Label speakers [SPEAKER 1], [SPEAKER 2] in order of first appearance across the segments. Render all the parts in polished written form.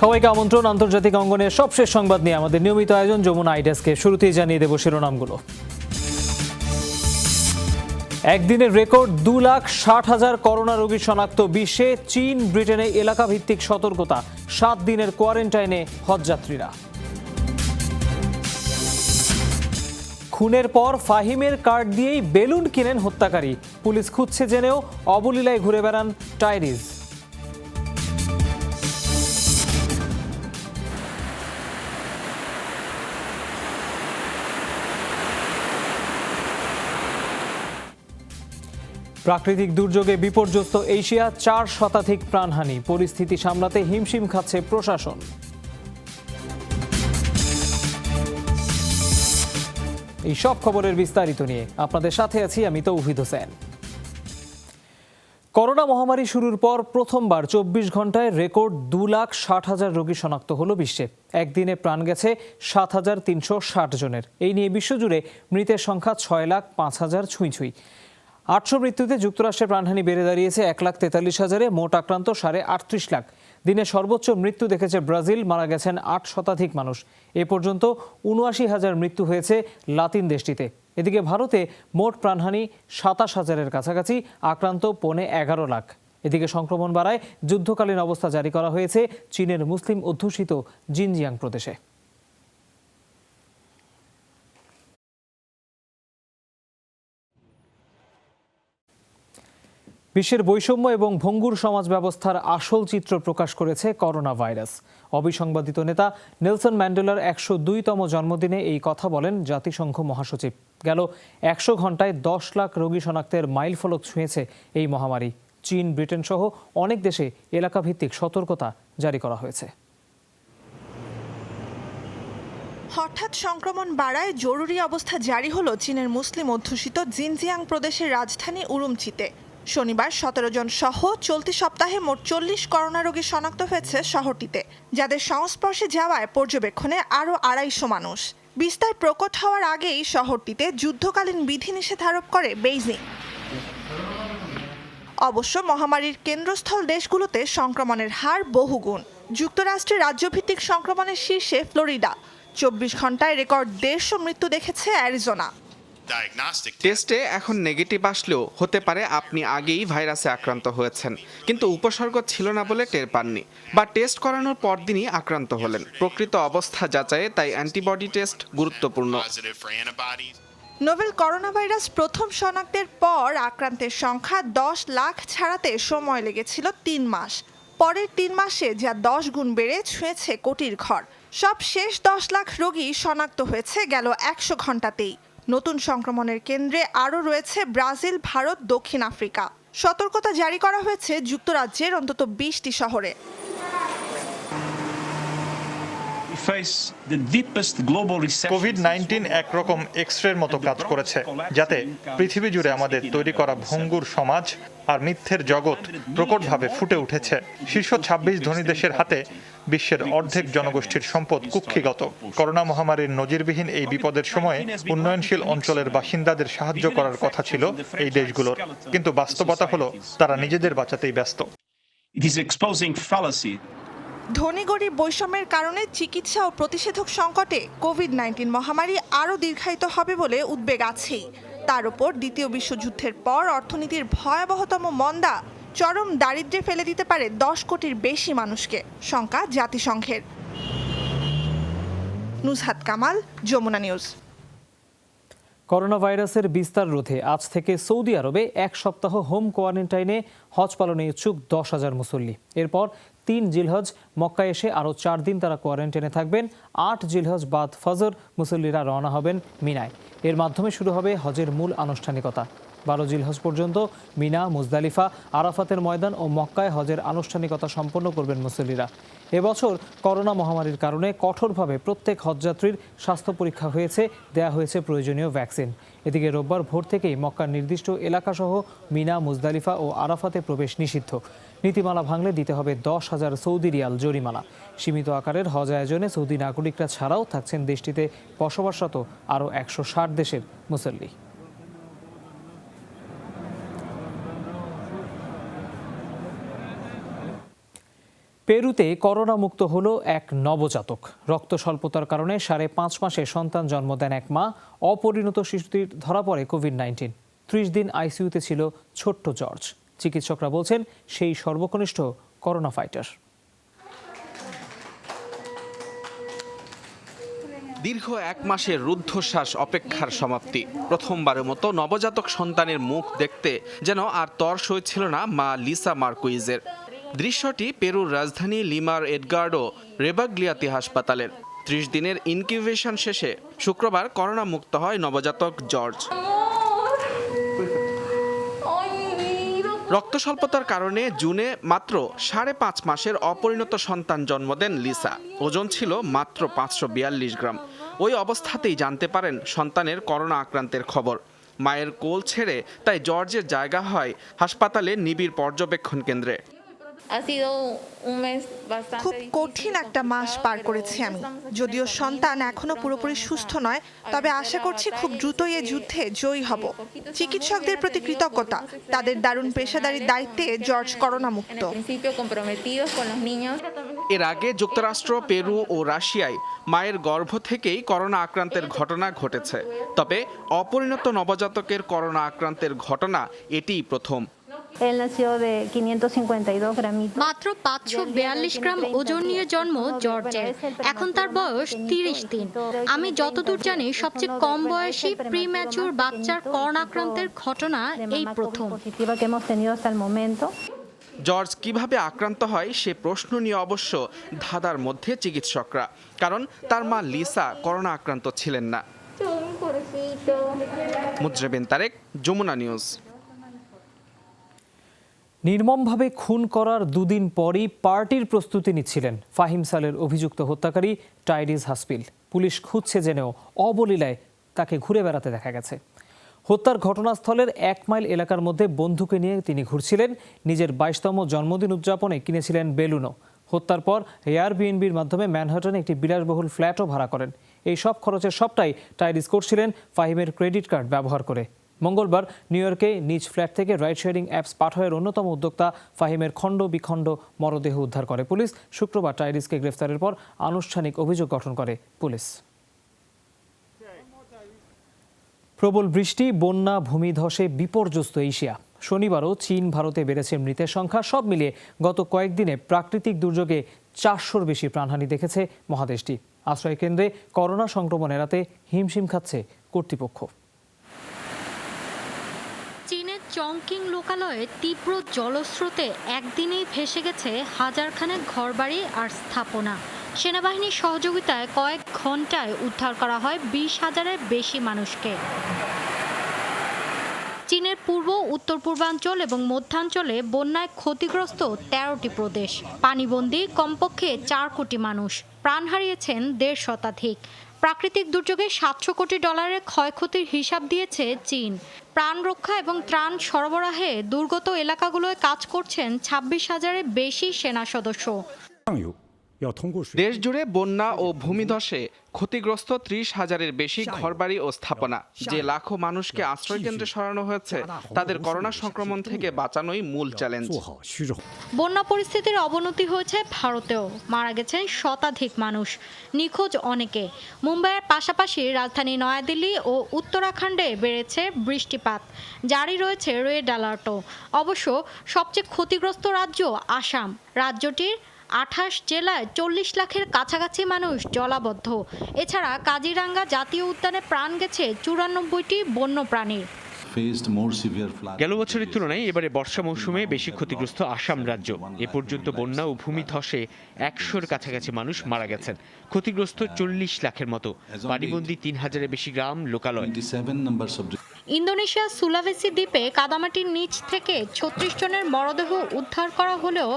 [SPEAKER 1] সবাইকে আমন্ত্রণ আন্তর্জাতিক অঙ্গনের সবশেষ সংবাদ নিয়ে আমাদের নিয়মিত আয়োজন যমুনা আইডেস্কে। শুরুতেই জানিয়ে দেব শিরোনামগুলো। একদিনের রেকর্ড 2,60,000 করোনা রোগী শনাক্ত বিশ্বে। চীন ব্রিটেনে এলাকা ভিত্তিক সতর্কতা, 7 দিনের কোয়ারেন্টাইনে হজযাত্রীরা। খুনের পর ফাহিমের কার্ড দিয়েই বেলুন কিনেন হত্যাকারী, পুলিশ খুঁজছে জেনেও অবলীলায় ঘুরে বেড়ান টাইরিজ। প্রাকৃতিক দুর্যোগে বিপর্যস্ত এশিয়া, 4 শতাধিক প্রাণহানি। পরিস্থিতি সামলাতে হিমশিম খাচ্ছে প্রশাসন। এই সব খবরের বিস্তারিত নিয়ে আপনাদের সাথে আছি আমি তৌহিদ হোসেন। করোনা মহামারী শুরুর পর প্রথমবার 24 ঘন্টায় রেকর্ড 2,60,000 রোগী শনাক্ত হলো বিশ্বে। একদিনে প্রাণ গেছে 7,360 জনের। এই নিয়ে বিশ্বজুড়ে মৃতের সংখ্যা 6,05,000 ছুঁই। 800 মৃত্যুতে যুক্তরাষ্ট্রের প্রাণহানি বেড়ে দাঁড়িয়েছে 1,43,000-এ। মোট আক্রান্ত 38 লাখ। দিনে সর্বোচ্চ মৃত্যু দেখেছে ব্রাজিল, মারা গেছেন 8 শতাধিক মানুষ। এ পর্যন্ত 79,000 মৃত্যু হয়েছে লাতিন দেশটিতে। এদিকে ভারতে মোট প্রাণহানি 27,000-এর কাছাকাছি, আক্রান্ত 11.5 লাখ। এদিকে সংক্রমণ বাড়ায় যুদ্ধকালীন অবস্থা জারি করা হয়েছে চীনের মুসলিম অধ্যুষিত জিনজিয়াং প্রদেশে। বিশ্বের বৈষম্য এবং ভঙ্গুর সমাজ ব্যবস্থার আসল চিত্র প্রকাশ করেছে করোনা ভাইরাস। অবিসংবাদিত নেতা নেলসন ম্যান্ডেলার 102তম জন্মদিনে এই কথা বলেন জাতিসংঘ মহাসচিব। গেল 100 ঘন্টায় 10 লাখ রোগী শনাক্তের মাইলফলক ছুঁয়েছে এই মহামারী। চীন, ব্রিটেন সহ অনেক দেশে এলাকাভিত্তিক সতর্কতা জারি করা হয়েছে।
[SPEAKER 2] হঠাৎ সংক্রমণ বাড়ায় জরুরি অবস্থা জারি হলো চীনের মুসলিম অধ্যুষিত জিনজিয়াং প্রদেশের রাজধানী উরুমচিতে। শনিবার 17 জন সহ চলতি সপ্তাহে মোট 40 করোনা রোগী শনাক্ত হয়েছে শহরটিতে, যাদের সংস্পর্শে যাওয়ায় পর্যবেক্ষণে আরও 250 মানুষ। বিস্তার প্রকট হওয়ার আগেই শহরটিতে যুদ্ধকালীন বিধিনিষেধ আরোপ করে বেইজিং। অবশ্য মহামারীর কেন্দ্রস্থল দেশগুলোতে সংক্রমণের হার বহুগুণ। যুক্তরাষ্ট্রের রাজ্যভিত্তিক সংক্রমণের শীর্ষে ফ্লোরিডা। 24 ঘন্টায় রেকর্ড 150 মৃত্যু দেখেছে অ্যারিজোনা।
[SPEAKER 3] টেস্টে এখন নেগেটিভ আসলেও হতে পারে আপনি আগেই ভাইরাসে আক্রান্ত হয়েছেন, কিন্তু উপসর্গ ছিল না বলে টের পাননি, বা টেস্ট করানোর পরদিনই আক্রান্ত হলেন। প্রকৃত অবস্থা যাচাইয়ে তাই অ্যান্টিবডি টেস্ট গুরুত্বপূর্ণ।
[SPEAKER 2] নোভেল করোনা ভাইরাস প্রথম শনাক্তের পর আক্রান্তের সংখ্যা 10 লাখ ছাড়াতে সময় লেগেছিল 3 মাস। পরের 3 মাসে যা 10 গুণ বেড়ে ছুঁয়েছে কোটির ঘর। সব শেষ 10 লাখ রোগী শনাক্ত হয়েছে গেল 100 ঘন্টাতেই। নতুন সংক্রমণের কেন্দ্রে আরও রয়েছে ব্রাজিল, ভারত, দক্ষিণ আফ্রিকা। সতর্কতা জারি করা হয়েছে যুক্তরাজ্যের অন্তত 20টি শহরে।
[SPEAKER 4] কোভিড-19 একরকম এক্সরের মতো কাজ করেছে, যাতে পৃথিবী জুড়ে আমাদের তৈরি করা ভঙ্গুর সমাজ আর মিথ্যের জগৎ প্রকটভাবে ফুটে উঠেছে। শীর্ষ 26 ধনী দেশের হাতে বিশ্বের অর্ধেক জনগোষ্ঠীর সম্পদ কুক্ষিগত। করোনা মহামারীর নজিরবিহীন এই বিপদের সময়ে উন্নয়নশীল অঞ্চলের বাসিন্দাদের সাহায্য করার কথা ছিল এই দেশগুলোর, কিন্তু বাস্তবতা হলো তারা নিজেদের বাঁচাতেই ব্যস্ত।
[SPEAKER 2] ধনী গরিব বৈষম্যের কারণে চিকিৎসা ও প্রতিষেধক সংকটে কোভিড-19 মহামারী আরও দীর্ঘায়িত হবে বলে উদ্বেগ আছেই। তার উপর দ্বিতীয় বিশ্বযুদ্ধের পর অর্থনীতির ভয়াবহতম মন্দা চরম দারিদ্র্যে ফেলে দিতে পারে 10 কোটির বেশি মানুষকে, শঙ্কা জাতিসংঘের। নুসহাত কামাল, যমুনা নিউজ।
[SPEAKER 1] করোনা ভাইরাসের বিস্তার রোধে আজ থেকে সৌদি আরবে 1 সপ্তাহ হোম কোয়ারেন্টাইনে হজ পালনে ইচ্ছুক 10,000 মুসল্লি। এরপর 3 জিলহজ মক্কায় এসে আরও 4 দিন তারা কোয়ারেন্টাইনে থাকবেন। 8 জিলহজ বাদ ফজর মুসল্লিরা রওনা হবেন মিনায়। এর মাধ্যমে শুরু হবে হজের মূল আনুষ্ঠানিকতা। 12 জিলহজ পর্যন্ত মিনা, মুজদালিফা, আরাফাতের ময়দান ও মক্কায় হজের আনুষ্ঠানিকতা সম্পন্ন করবেন মুসল্লিরা। এবছর করোনা মহামারীর কারণে কঠোরভাবে প্রত্যেক হজযাত্রীর স্বাস্থ্য পরীক্ষা হয়েছে, দেয়া হয়েছে প্রয়োজনীয় ভ্যাকসিন। এদিকে রোববার ভোর থেকেই মক্কার নির্দিষ্ট এলাকাসহ মিনা, মুজদালিফা ও আরাফাতে প্রবেশ নিষিদ্ধ। নীতিমালা ভাঙলে দিতে হবে 10,000 সৌদি রিয়াল জরিমানা। সীমিত আকারের হজ আয়োজনে সৌদি নাগরিকরা ছাড়াও থাকছেন দেশটিতে বসবাসরত আরও 160 দেশের মুসল্লি। পেরুতে করোনা মুক্ত হলো এক নবজাতক। রক্ত স্বল্পতার কারণে 5.5 মাসে সন্তান জন্ম দেন এক মা। অপরিণত শিশুটির ধরা পড়ে কোভিড-19। 30 দিন আইসিইউতে ছিল ছোট্ট জর্জ। চিকিৎসকরা বলছেন সেই সর্বকনিষ্ঠ করোনা ফাইটার।
[SPEAKER 3] দীর্ঘ 1 মাসের রুদ্ধশ্বাস অপেক্ষার সমাপ্তি। প্রথমবারের মতো নবজাতক সন্তানের মুখ দেখতে যেন আর তর সইছিল না মা লিসা মার্কুইজের। দৃশ্যটি পেরুর রাজধানী লিমার এডগার্ডো রেবাগ্লিয়াতি হাসপাতালের। 30 দিনের ইনকিউবেশন শেষে শুক্রবার করোনা মুক্ত হয় নবজাতক জর্জ। রক্ত স্বল্পতার কারণে জুনে মাত্র 5.5 মাসের অপরিণত সন্তান জন্ম দেন লিসা। ওজন ছিল মাত্র 542 গ্রাম। ওই অবস্থাতেই জানতে পারেন সন্তানের করোনা আক্রান্তের খবর। মায়ের কোল ছেড়ে তাই জর্জের জায়গা হয় হাসপাতালের নিবিড় পর্যবেক্ষণ কেন্দ্রে।
[SPEAKER 2] খুব কঠিন একটা মাস পার করেছি আমি। যদিও সন্তান এখনো পুরোপুরি সুস্থ নয়, তবে আশা করছি খুব দ্রুতই এই যুদ্ধে জয়ী হব। চিকিৎসকদের প্রতি কৃতজ্ঞতা, তাদের দারুণ পেশাদারি দায়িত্বে জর্জ করোনা মুক্ত।
[SPEAKER 3] এর আগে যুক্তরাষ্ট্র, পেরু ও রাশিয়ায় মায়ের গর্ভ থেকেই করোনা আক্রান্তের ঘটনা ঘটেছে। তবে অপরিণত নবজাতকের করোনা আক্রান্তের ঘটনা এটিই প্রথম।
[SPEAKER 5] মাত্র 542 গ্রাম ওজন নিয়ে জন্ম জর্জের। এখন তার বয়স 30 দিন। আমি যতদূর জানি সবচেয়ে কম বয়সী প্রিম্যাচুর বাচ্চার করোনা আক্রান্তের ঘটনা এই প্রথম।
[SPEAKER 3] জর্জ কিভাবে আক্রান্ত হয় সে প্রশ্ন নিয়ে অবশ্য ধাঁধার মধ্যে চিকিৎসকরা, কারণ তার মা লিসা করোনা আক্রান্ত ছিলেন না। মুজরেবিন তারেক, যমুনা নিউজ।
[SPEAKER 1] নির্মমভাবে খুন করার দুদিন পরই পার্টির প্রস্তুতি নিচ্ছিলেন ফাহিম সালের অভিযুক্ত হত্যাকারী টাইরিজ হাসপিল। পুলিশ খুঁজছে জেনেও অবলীলায় তাকে ঘুরে বেড়াতে দেখা গেছে। হত্যার ঘটনাস্থলের 1 মাইল এলাকার মধ্যে বন্ধুকে নিয়ে তিনি ঘুরছিলেন। নিজের 22তম জন্মদিন উদযাপনে কিনেছিলেন বেলুনও। হত্যার পর এয়ারবিএনবির মাধ্যমে ম্যানহাটনে একটি বিলাসবহুল ফ্ল্যাটও ভাড়া করেন। এই সব খরচের সবটাই টাইরিজ করছিলেন ফাহিমের ক্রেডিট কার্ড ব্যবহার করে। মঙ্গলবার নিউ ইয়র্কে নিজ ফ্ল্যাট থেকে রাইড শেয়ারিং অ্যাপস পাঠয়ের অন্যতম উদ্যোক্তা ফাহিমের খণ্ড বিখণ্ড মরদেহ উদ্ধার করে পুলিশ। শুক্রবার টাইরিজকে গ্রেফতারের পর আনুষ্ঠানিক অভিযোগ গঠন করে পুলিশ। প্রবল বৃষ্টি, বন্যা, ভূমিধসে বিপর্যস্ত এশিয়া। শনিবারও চীন, ভারতে বেড়েছে মৃতের সংখ্যা। সব মিলিয়ে গত কয়েকদিনে প্রাকৃতিক দুর্যোগে 400-র বেশি প্রাণহানি দেখেছে মহাদেশটি। আশ্রয়কেন্দ্রে করোনা সংক্রমণ এড়াতে হিমশিম খাচ্ছে কর্তৃপক্ষ।
[SPEAKER 5] চীনের চংকিং লোকালয়ে তীব্র জলস্রোতে একদিনেই ভেসে গেছে হাজারখানেক ঘরবাড়ি আর স্থাপনা। সেনাবাহিনীর সহযোগিতায় কয়েক ঘন্টায় উদ্ধার করা হয় 20,000-এর বেশি মানুষকে। চীনের পূর্ব, উত্তর পূর্বাঞ্চল এবং মধ্যাঞ্চলে বন্যায় ক্ষতিগ্রস্ত 13টি প্রদেশ। পানিবন্দী কমপক্ষে 4 কোটি মানুষ। প্রাণ হারিয়েছেন 1.5 শতাধিক। প্রাকৃতিক দুর্যোগে $700 কোটি ক্ষয়ক্ষতির হিসাব দিয়েছে চীন। প্রাণ রক্ষা এবং ত্রাণ সরবরাহে দুর্গত এলাকাগুলোয় কাজ করছেন 26,000-এর বেশি সেনা সদস্য।
[SPEAKER 3] দেশ জুড়ে বন্যা ও ভূমিধসে ক্ষতিগ্রস্ত 30,000-এর বেশি ঘরবাড়ি ও স্থাপনা। যে লাখো মানুষকে আশ্রয়কেন্দ্রে সরানো হয়েছে তাদের করোনা সংক্রমণ থেকে বাঁচানোই মূল চ্যালেঞ্জ।
[SPEAKER 5] বন্যা পরিস্থিতির অবনতি হয়েছে ভারতেও। মারা গেছেন শতাধিক মানুষ, নিখোঁজ অনেকে। মুম্বাইয়ের পাশাপাশি রাজধানী নয়াদিল্লি ও উত্তরাখণ্ডে বেড়েছে বৃষ্টিপাত। জারি রয়েছে রেড অ্যালার্টও। অবশ্য সবচেয়ে ক্ষতিগ্রস্ত রাজ্য আসাম। রাজ্যটির 28 জেলায় 40 লাখের কাছাকাছি মানুষ জলাবদ্ধ। এছাড়া কাজিরাঙ্গা জাতীয় উদ্যানে প্রাণ গেছে 94টি বন্যপ্রাণীর।
[SPEAKER 6] গেল বছরের তুলনায় এবারে বর্ষা মৌসুমে বেশি ক্ষতিগ্রস্ত আসাম রাজ্য। এ পর্যন্ত বন্যা ও ভূমিধসে 100-র কাছাকাছি মানুষ মারা গেছেন। ক্ষতিগ্রস্ত 40 লাখের মতো। পানিবন্দী 3,000-এর বেশি গ্রাম, লোকালয়।
[SPEAKER 5] ইন্দোনেশিয়ার সুলাভেসি দ্বীপে কাদামাটির নিচ থেকে 36 জনের মরদেহ উদ্ধার করা হলেও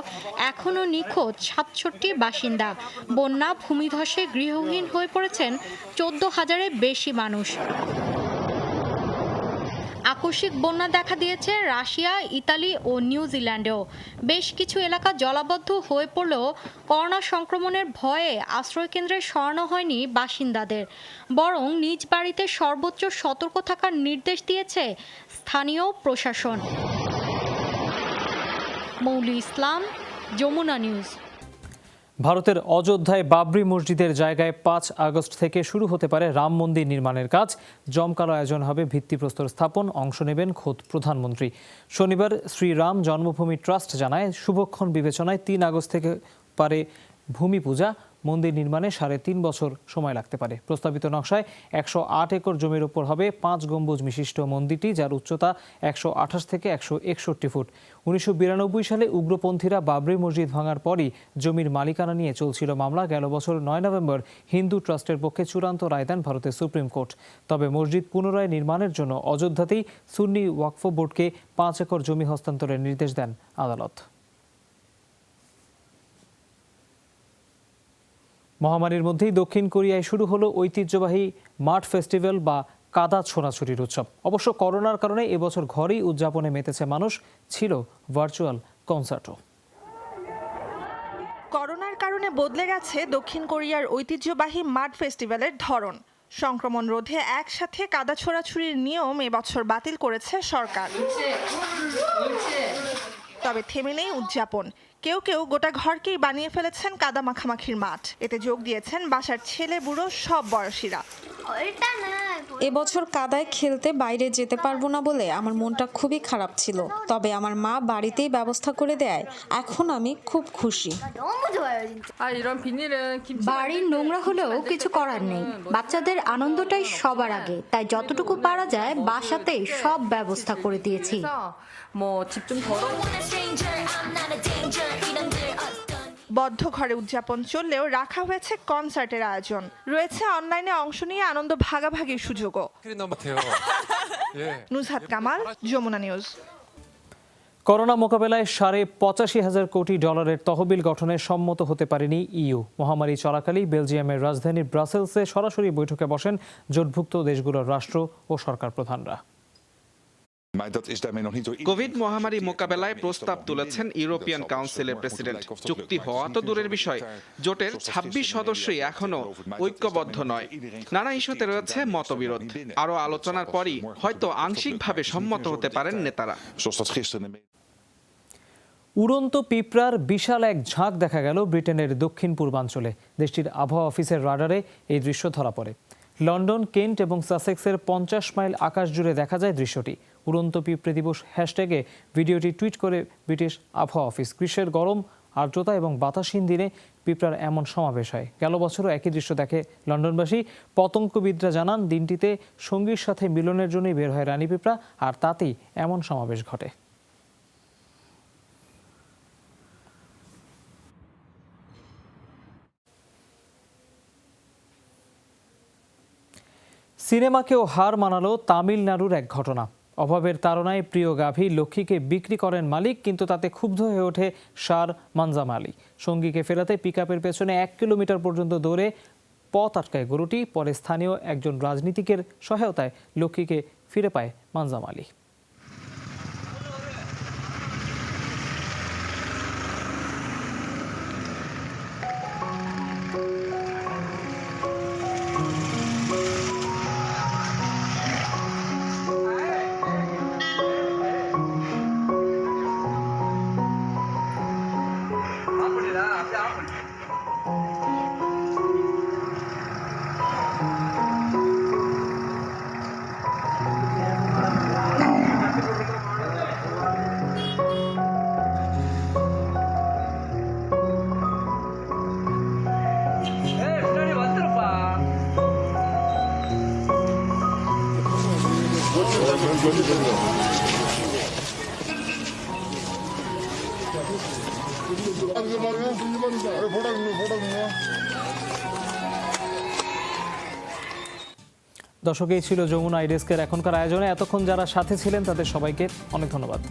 [SPEAKER 5] এখনও নিখোঁজ 67 বাসিন্দা। বন্যা ভূমিধসে গৃহহীন হয়ে পড়েছেন 14,000-এর বেশি মানুষ। আকস্মিক বন্যা দেখা দিয়েছে রাশিয়া, ইতালি ও নিউজিল্যান্ডেও। বেশ কিছু এলাকা জলাবদ্ধ হয়ে পড়লেও করোনা সংক্রমণের ভয়ে আশ্রয়কেন্দ্রে সরানো হয়নি বাসিন্দাদের, বরং নিজ বাড়িতে সর্বোচ্চ সতর্ক থাকার নির্দেশ দিয়েছে স্থানীয় প্রশাসন। মৌলি ইসলাম, যমুনা নিউজ।
[SPEAKER 1] ভারতের অযোধ্যায় বাবরি মসজিদের জায়গায় 5 আগস্ট থেকে শুরু হতে পারে রাম মন্দির নির্মাণের কাজ। জমকালো আয়োজন হবে, ভিত্তিপ্রস্তর স্থাপন, অংশ নেবেন খোদ প্রধানমন্ত্রী। শনিবার শ্রীরাম জন্মভূমি ট্রাস্ট জানায়, শুভক্ষণ বিবেচনায় 3 আগস্ট থেকে পারে ভূমি পূজা। মন্দির নির্মাণে 3.5 বছর সময় লাগতে পারে। প্রস্তাবিত নকশায় 108 একর জমির ওপর হবে 5 গম্বুজ বিশিষ্ট মন্দিরটি, যার উচ্চতা 128 থেকে 161 ফুট। 1992 সালে উগ্রপন্থীরা বাবরি মসজিদ ভাঙার পরই জমির মালিকানা নিয়ে চলছিল মামলা। গেল বছর 9 নভেম্বর হিন্দু ট্রাস্টের পক্ষে চূড়ান্ত রায় দেন ভারতের সুপ্রিম কোর্ট। তবে মসজিদ পুনরায় নির্মাণের জন্য অযোধ্যাতেই সুন্নি ওয়াকফ বোর্ডকে 5 একর জমি হস্তান্তরের নির্দেশ দেন আদালত। মহামারীর মধ্যেই দক্ষিণ কোরিয়ায় শুরু হলো ঐতিহ্যবাহী মাড ফেস্টিভ্যাল বা কাদা ছোড়াছুড়ির উৎসব। অবশ্য করোনার কারণে এবছর ঘরেই উদযাপনে মেতেছে মানুষ, ছিল ভার্চুয়াল কনসার্টও।
[SPEAKER 2] করোনার কারণে বদলে গেছে দক্ষিণ কোরিয়ার ঐতিহ্যবাহী মাড ফেস্টিভ্যালের ধরন। সংক্রমণ রোধে একসাথে কাদা ছোড়াছুড়ির নিয়ম এবছর বাতিল করেছে সরকার। তবে থেমে নেই উদযাপন। কেউ কেউ গোটা ঘরকেই বানিয়ে ফেলেছেন কাদা মাখামাখির মাঠ। এতে যোগ দিয়েছেন বাসার ছেলে বুড়ো সব বয়সীরা।
[SPEAKER 7] এবছর কাদায় খেলতে বাইরে যেতে পারবো না বলে আমার মনটা খুবই খারাপ ছিল, তবে আমার মা বাড়িতেই ব্যবস্থা করে দেয়। এখন আমি খুব খুশি।
[SPEAKER 5] বাড়ির নোংরা হলেও কিছু করার নেই, বাচ্চাদের আনন্দটাই সবার আগে, তাই যতটুকু পারা যায় বাসাতেই সব ব্যবস্থা করে দিয়েছি।
[SPEAKER 2] বদ্ধ ঘরে উদযাপন চললেও রাখা হয়েছে কনসার্টের আয়োজন। রয়েছে অনলাইনে অংশ নিয়ে আনন্দ ভাগাভাগির সুযোগও। নুজহাত কামাল, যমুনা নিউজ।
[SPEAKER 1] করোনা মোকাবেলায় $85,000 কোটি তহবিল গঠনে সম্মত হতে পারেনি ইইউ। মহামারী চলাকালেই বেলজিয়ামের রাজধানী ব্রাসেলসে সরাসরি বৈঠকে বসেন জোটভুক্ত দেশগুলোর রাষ্ট্র ও সরকার প্রধানরা।
[SPEAKER 3] কোভিড মহামারী মোকাবেলায় প্রস্তাব তুলেছেন ইউরোপিয়ান কাউন্সিলের প্রেসিডেন্ট। চুক্তি হওয়া তো দূরের বিষয়, জোটের 26 সদস্যই এখনো ঐক্যবদ্ধ নয়। নানা ইস্যুতে রয়েছে মতবিরোধ। আরও আলোচনার পরই হয়তো আংশিকভাবে সম্মত হতে পারেন নেতারা।
[SPEAKER 1] উড়ন্ত পিঁপড়ার বিশাল এক ঝাঁক দেখা গেল ব্রিটেনের দক্ষিণ পূর্বাঞ্চলে। দেশটির আবহাওয়া অফিসের রাডারে এই দৃশ্য ধরা পড়ে। লন্ডন, কেন্ট এবং সাসেক্সের 50 মাইল আকাশ জুড়ে দেখা যায় দৃশ্যটি। উড়ন্ত পিঁপড়ে দিবস হ্যাশট্যাগে ভিডিওটি টুইট করে ব্রিটিশ আবহাওয়া অফিস। গ্রীষ্মের গরম, আর্দ্রতা এবং বাতাসহীন দিনে পিঁপড়ার এমন সমাবেশ হয়। গেল বছরও একই দৃশ্য দেখে লন্ডনবাসী। পতঙ্গবিদরা জানান, দিনটিতে সঙ্গীর সাথে মিলনের জন্যই বের হয় রানী পিঁপড়া, আর তাতেই এমন সমাবেশ ঘটে। সিনেমাকেও হার মানালো তামিলনাড়ুর এক ঘটনা। অভাবের তাড়নায় প্রিয় গাভী লক্ষ্মীকে বিক্রি করেন মালিক, কিন্তু তাতে ক্ষুব্ধ হয়ে ওঠে সার মানজামালি। সঙ্গীকে ফেরাতে পিকআপের পেছনে 1 কিলোমিটার পর্যন্ত দৌড়ে পথ আটকায় গরুটি। পরে স্থানীয় একজন রাজনীতিকের সহায়তায় লক্ষ্মীকে ফিরে পায় মানজামালি। দর্শক, এই ছিল যমুনা আই ডেস্কের এখনকার আয়োজনে। এতক্ষণ যারা সাথে ছিলেন তাদের সবাইকে অনেক ধন্যবাদ।